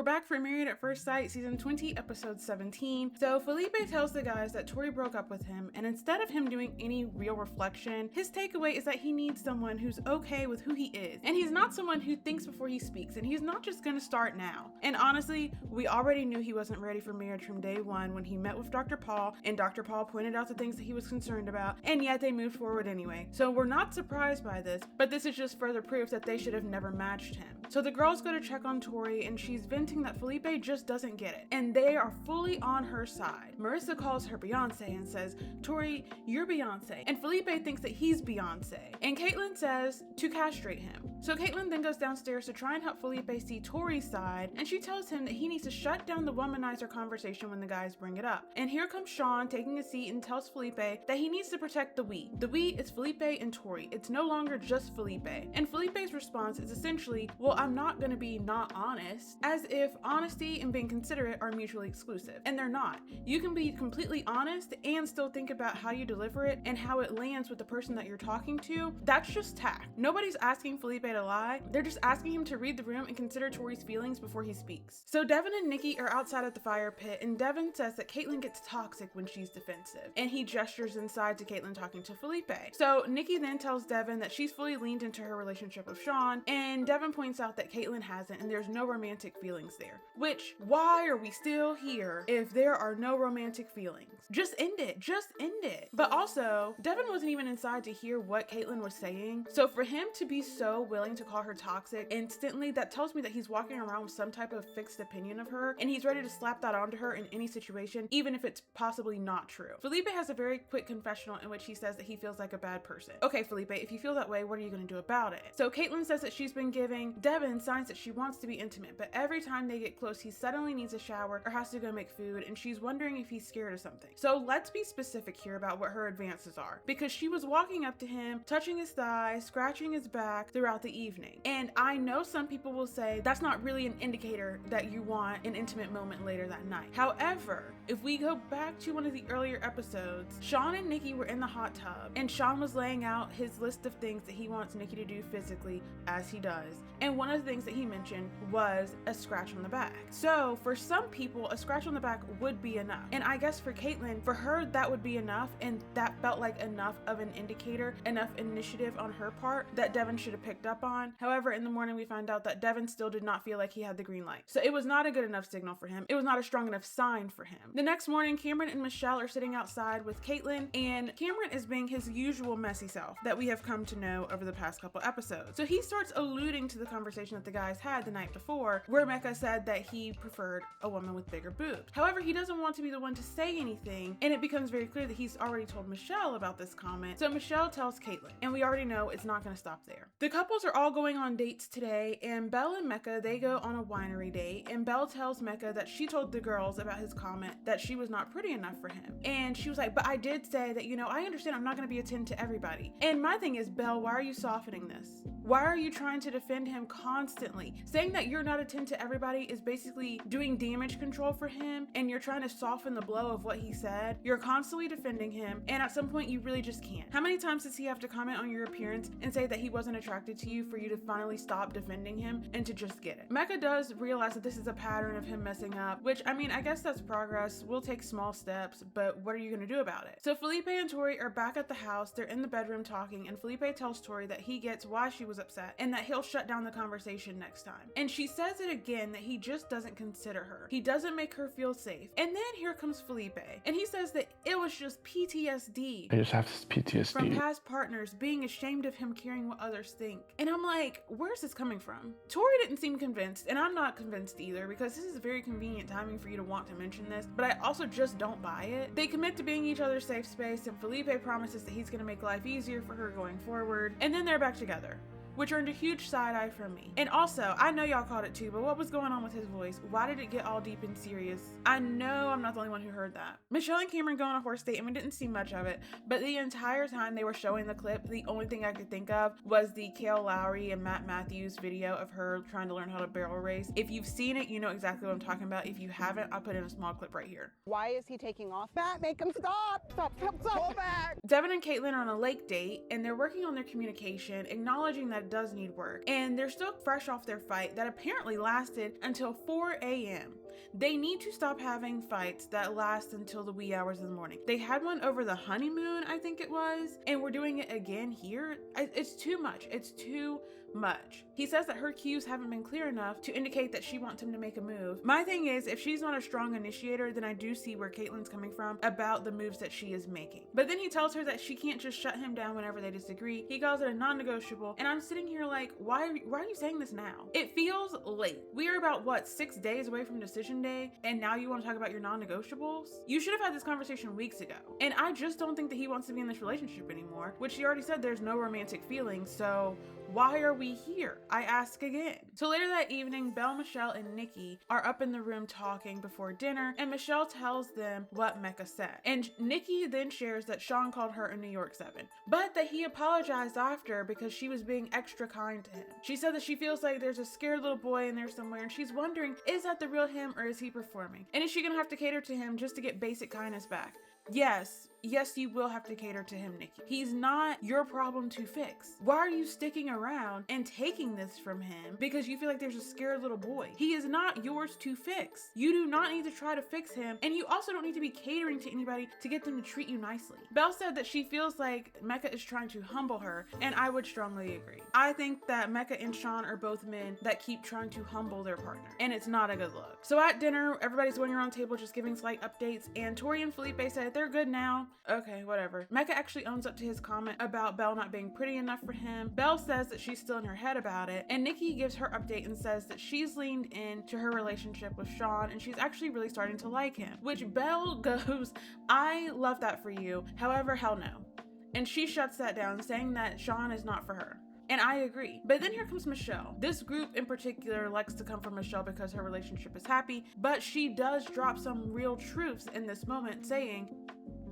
We're back for Married at First Sight, season 20, episode 17. So Felipe tells the guys that Tori broke up with him, and instead of him doing any real reflection, his takeaway is that he needs someone who's okay with who he is. And he's not someone who thinks before he speaks, and he's not just gonna start now. And honestly, we already knew he wasn't ready for marriage from day one when he met with Dr. Paul, and Dr. Paul pointed out the things that he was concerned about, and yet they moved forward anyway. So we're not surprised by this, but this is just further proof that they should have never matched him. So the girls go to check on Tori, and she's venting that Felipe just doesn't get it, and they are fully on her side. Marissa calls her Beyonce and says, "Tori, you're Beyonce," and Felipe thinks that he's Beyonce, and Caitlin says to castrate him. So Caitlin then goes downstairs to try and help Felipe see Tori's side, and she tells him that he needs to shut down the womanizer conversation when the guys bring it up. And here comes Sean taking a seat and tells Felipe that he needs to protect the we. The we is Felipe and Tori. It's no longer just Felipe. And Felipe's response is essentially, well, I'm not gonna be not honest, as if honesty and being considerate are mutually exclusive. And they're not. You can be completely honest and still think about how you deliver it and how it lands with the person that you're talking to. That's just tact. Nobody's asking Felipe to lie. They're just asking him to read the room and consider Tori's feelings before he speaks. So Devin and Nikki are outside at the fire pit, and Devin says that Caitlin gets toxic when she's defensive, and he gestures inside to Caitlin talking to Felipe. So Nikki then tells Devin that she's fully leaned into her relationship with Sean, and Devin points out that Caitlin hasn't, and there's no romantic feelings there. Which, why are we still here if there are no romantic feelings? Just end it. Just end it. But also, Devin wasn't even inside to hear what Caitlin was saying. So for him to be so willing to call her toxic instantly, that tells me that he's walking around with some type of fixed opinion of her, and he's ready to slap that onto her in any situation, even if it's possibly not true. Felipe has a very quick confessional in which he says that he feels like a bad person. Okay, Felipe, if you feel that way, what are you going to do about it? So Caitlin says that she's been giving Devin signs that she wants to be intimate, but every time they get close, he suddenly needs a shower or has to go make food, and she's wondering if he's scared of something. So let's be specific here about what her advances are, because she was walking up to him, touching his thigh, scratching his back throughout the evening. And I know some people will say that's not really an indicator that you want an intimate moment later that night. However, if we go back to one of the earlier episodes, Sean and Nikki were in the hot tub, and Sean was laying out his list of things that he wants Nikki to do physically, as he does. And one of the things that he mentioned was a scratch on the back. So for some people, a scratch on the back would be enough. And I guess for Caitlin, for her, that would be enough, and that felt like enough of an indicator, enough initiative on her part that Devin should have picked up on. However, in the morning we find out that Devin still did not feel like he had the green light. So it was not a good enough signal for him. It was not a strong enough sign for him. The next morning, Cameron and Michelle are sitting outside with Caitlin, and Cameron is being his usual messy self that we have come to know over the past couple episodes. So he starts alluding to the conversation that the guys had the night before, where Mecca said that he preferred a woman with bigger boobs. However, he doesn't want to be the one to say anything, and it becomes very clear that he's already told Michelle about this comment. So Michelle tells Caitlin, and we already know it's not going to stop there. The couples are all going on dates today, and Belle and Mecca, they go on a winery date, and Belle tells Mecca that she told the girls about his comment that she was not pretty enough for him. And she was like, but I did say that, I understand I'm not going to be a 10 to everybody. And my thing is, Belle, why are you softening this? Why are you trying to defend him constantly? Saying that you're not a 10 to everybody is basically doing damage control for him, and you're trying to soften the blow of what he said. You're constantly defending him, and at some point you really just can't. How many times does he have to comment on your appearance and say that he wasn't attracted to you for you to finally stop defending him and to just get it? Mecca does realize that this is a pattern of him messing up, which, I guess that's progress. We'll take small steps, but what are you going to do about it? So Felipe and Tori are back at the house. They're in the bedroom talking, and Felipe tells Tori that he gets why she was upset and that he'll shut down the conversation next time. And she says it again, that he just doesn't consider her. He doesn't make her feel safe. And then here comes Felipe, and he says that it was just PTSD. I just have this PTSD from past partners being ashamed of him caring what others think. And I'm like, where's this coming from? Tori didn't seem convinced, and I'm not convinced either, because this is very convenient timing for you to want to mention this, but I also just don't buy it. They commit to being each other's safe space, and Felipe promises that he's gonna make life easier for her going forward, and then they're back together, which earned a huge side eye from me. And also, I know y'all caught it too, but what was going on with his voice? Why did it get all deep and serious? I know I'm not the only one who heard that. Michelle and Cameron go on a horse date, and we didn't see much of it, but the entire time they were showing the clip, the only thing I could think of was the Kale Lowry and Matt Matthews video of her trying to learn how to barrel race. If you've seen it, you know exactly what I'm talking about. If you haven't, I'll put in a small clip right here. Why is he taking off? Matt, make him stop! Stop! Go back! Devin and Caitlin are on a lake date, and they're working on their communication, acknowledging that dad does need work, and they're still fresh off their fight that apparently lasted until 4 a.m. They need to stop having fights that last until the wee hours of the morning. They had one over the honeymoon, I think it was, and we're doing it again here. It's too much. It's too much. He says that her cues haven't been clear enough to indicate that she wants him to make a move. My thing is, if she's not a strong initiator, then I do see where Caitlyn's coming from about the moves that she is making. But then he tells her that she can't just shut him down whenever they disagree. He calls it a non-negotiable, and I'm sitting here like, why are you saying this now? It feels late. We are about, what, 6 days away from decision day, and now you want to talk about your non-negotiables? You should have had this conversation weeks ago. And I just don't think that he wants to be in this relationship anymore, which he already said there's no romantic feelings, so why are we here? I ask again. So later that evening, Belle, Michelle, and Nikki are up in the room talking before dinner, and Michelle tells them what Mecca said. And Nikki then shares that Sean called her a New York 7, but that he apologized after because she was being extra kind to him. She said that she feels like there's a scared little boy in there somewhere, and she's wondering, is that the real him or is he performing? And is she gonna have to cater to him just to get basic kindness back? Yes, you will have to cater to him, Nikki. He's not your problem to fix. Why are you sticking around and taking this from him because you feel like there's a scared little boy? He is not yours to fix. You do not need to try to fix him, and you also don't need to be catering to anybody to get them to treat you nicely. Belle said that she feels like Mecca is trying to humble her, and I would strongly agree. I think that Mecca and Sean are both men that keep trying to humble their partner, and it's not a good look. So at dinner, everybody's going around the table just giving slight updates, and Tori and Felipe said they're good now. Okay, whatever. Mecca actually owns up to his comment about Belle not being pretty enough for him. Belle says that she's still in her head about it, and Nikki gives her update and says that she's leaned into her relationship with Sean and she's actually really starting to like him, which Belle goes, I love that for you. However, hell no. And she shuts that down, saying that Sean is not for her. And I agree. But then here comes Michelle. This group in particular likes to come from Michelle because her relationship is happy, but she does drop some real truths in this moment, saying,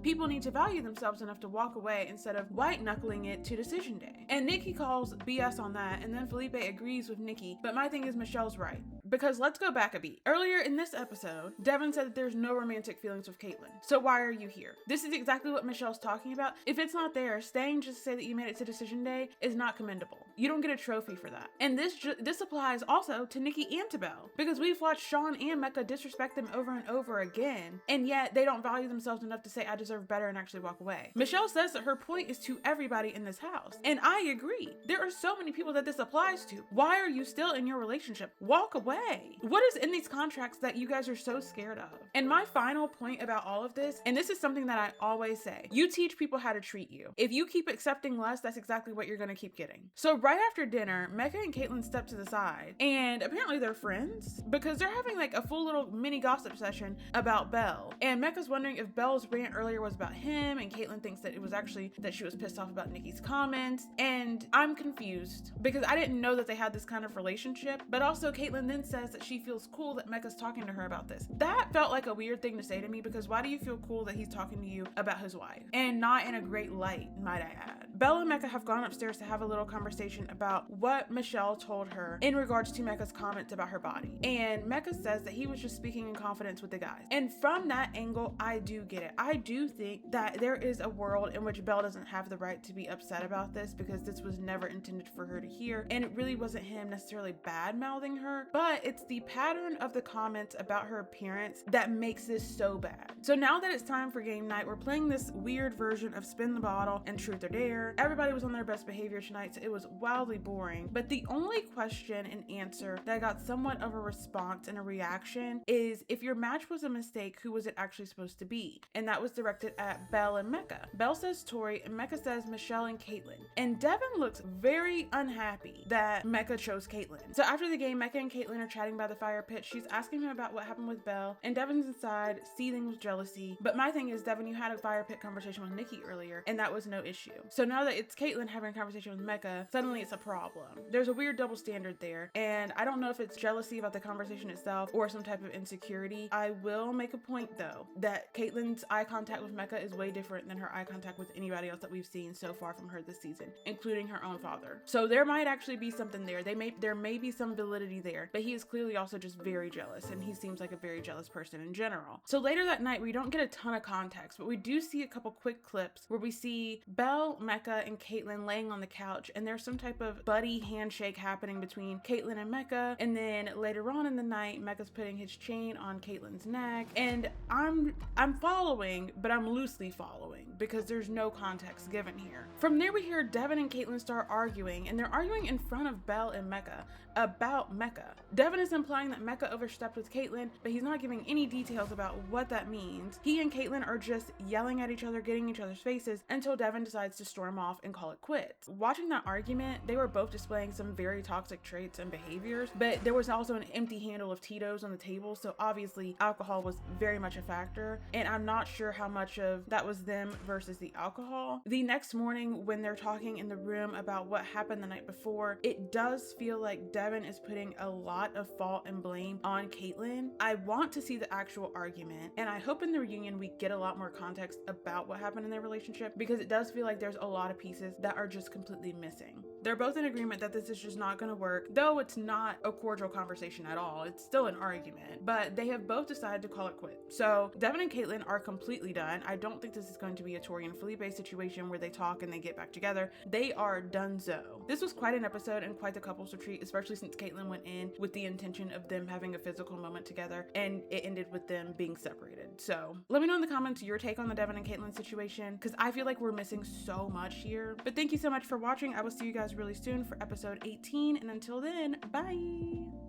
people need to value themselves enough to walk away instead of white knuckling it to decision day. And Nikki calls BS on that, and then Felipe agrees with Nikki, but my thing is Michelle's right. Because let's go back a beat. Earlier in this episode, Devin said that there's no romantic feelings with Caitlyn. So why are you here? This is exactly what Michelle's talking about. If it's not there, staying just to say that you made it to decision day is not commendable. You don't get a trophy for that. And this applies also to Nikki and to Belle, because we've watched Sean and Mecca disrespect them over and over again, and yet they don't value themselves enough to say I deserve better and actually walk away. Michelle says that her point is to everybody in this house, and I agree. There are so many people that this applies to. Why are you still in your relationship? Walk away. What is in these contracts that you guys are so scared of? And my final point about all of this, and this is something that I always say, you teach people how to treat you. If you keep accepting less, that's exactly what you're gonna keep getting. So right after dinner, Mecca and Caitlin step to the side, and apparently they're friends because they're having like a full little mini gossip session about Belle. And Mecca's wondering if Belle's rant earlier was about him, and Caitlin thinks that it was actually that she was pissed off about Nikki's comments. And I'm confused because I didn't know that they had this kind of relationship. But also Caitlin then says that she feels cool that Mecca's talking to her about this. That felt like a weird thing to say to me, because why do you feel cool that he's talking to you about his wife? And not in a great light, might I add. Belle and Mecca have gone upstairs to have a little conversation about what Michelle told her in regards to Mecca's comments about her body. And Mecca says that he was just speaking in confidence with the guys. And from that angle, I do get it. I do think that there is a world in which Belle doesn't have the right to be upset about this, because this was never intended for her to hear. And it really wasn't him necessarily bad mouthing her, but it's the pattern of the comments about her appearance that makes this so bad. So now that it's time for game night, we're playing this weird version of Spin the Bottle and Truth or Dare. Everybody was on their best behavior tonight, so it was wildly boring. But the only question and answer that got somewhat of a response and a reaction is, if your match was a mistake, who was it actually supposed to be? And that was directed at Belle and Mecca. Belle says Tori, and Mecca says Michelle and Caitlin. And Devin looks very unhappy that Mecca chose Caitlin. So after the game, Mecca and Caitlin are chatting by the fire pit. She's asking him about what happened with Belle, and Devin's inside seething with jealousy. But my thing is, Devin, you had a fire pit conversation with Nikki earlier, and that was no issue. So now that it's Caitlin having a conversation with Mecca, suddenly it's a problem. There's a weird double standard there, and I don't know if it's jealousy about the conversation itself or some type of insecurity. I will make a point though, that Caitlin's eye contact with Mecca is way different than her eye contact with anybody else that we've seen so far from her this season, including her own father. So there might actually be something there. There may be some validity there, but he is clearly also just very jealous, and he seems like a very jealous person in general. So later that night, we don't get a ton of context, but we do see a couple quick clips where we see Belle, Mecca, and Caitlin laying on the couch, and there's some type of buddy handshake happening between Caitlin and Mecca. And then later on in the night, Mecca's putting his chain on Caitlin's neck, and I'm following, but I'm loosely following because there's no context given here. From there, we hear Devin and Caitlin start arguing, and they're arguing in front of Belle and Mecca about Mecca. Devin is implying that Mecca overstepped with Caitlin, but he's not giving any details about what that means. He and Caitlin are just yelling at each other, getting each other's faces, until Devin decides to storm off and call it quits. Watching that argument, they were both displaying some very toxic traits and behaviors, but there was also an empty handle of Tito's on the table, so obviously alcohol was very much a factor, and I'm not sure how much of that was them versus the alcohol. The next morning, when they're talking in the room about what happened the night before, it does feel like Devin is putting a lot of fault and blame on Caitlin. I want to see the actual argument, and I hope in the reunion we get a lot more context about what happened in their relationship, because it does feel like there's a lot of pieces that are just completely missing. They're both in agreement that this is just not going to work, though it's not a cordial conversation at all. It's still an argument, but they have both decided to call it quits. So Devin and Caitlin are completely done. I don't think this is going to be a Tori and Felipe situation where they talk and they get back together. They are donezo. This was quite an episode and quite the couples retreat, especially since Caitlin went in with the intention of them having a physical moment together, and it ended with them being separated. So let me know in the comments your take on the Devin and Caitlin situation, because I feel like we're missing so much here. But thank you so much for watching. I will see you guys really soon for episode 18, and until then, bye!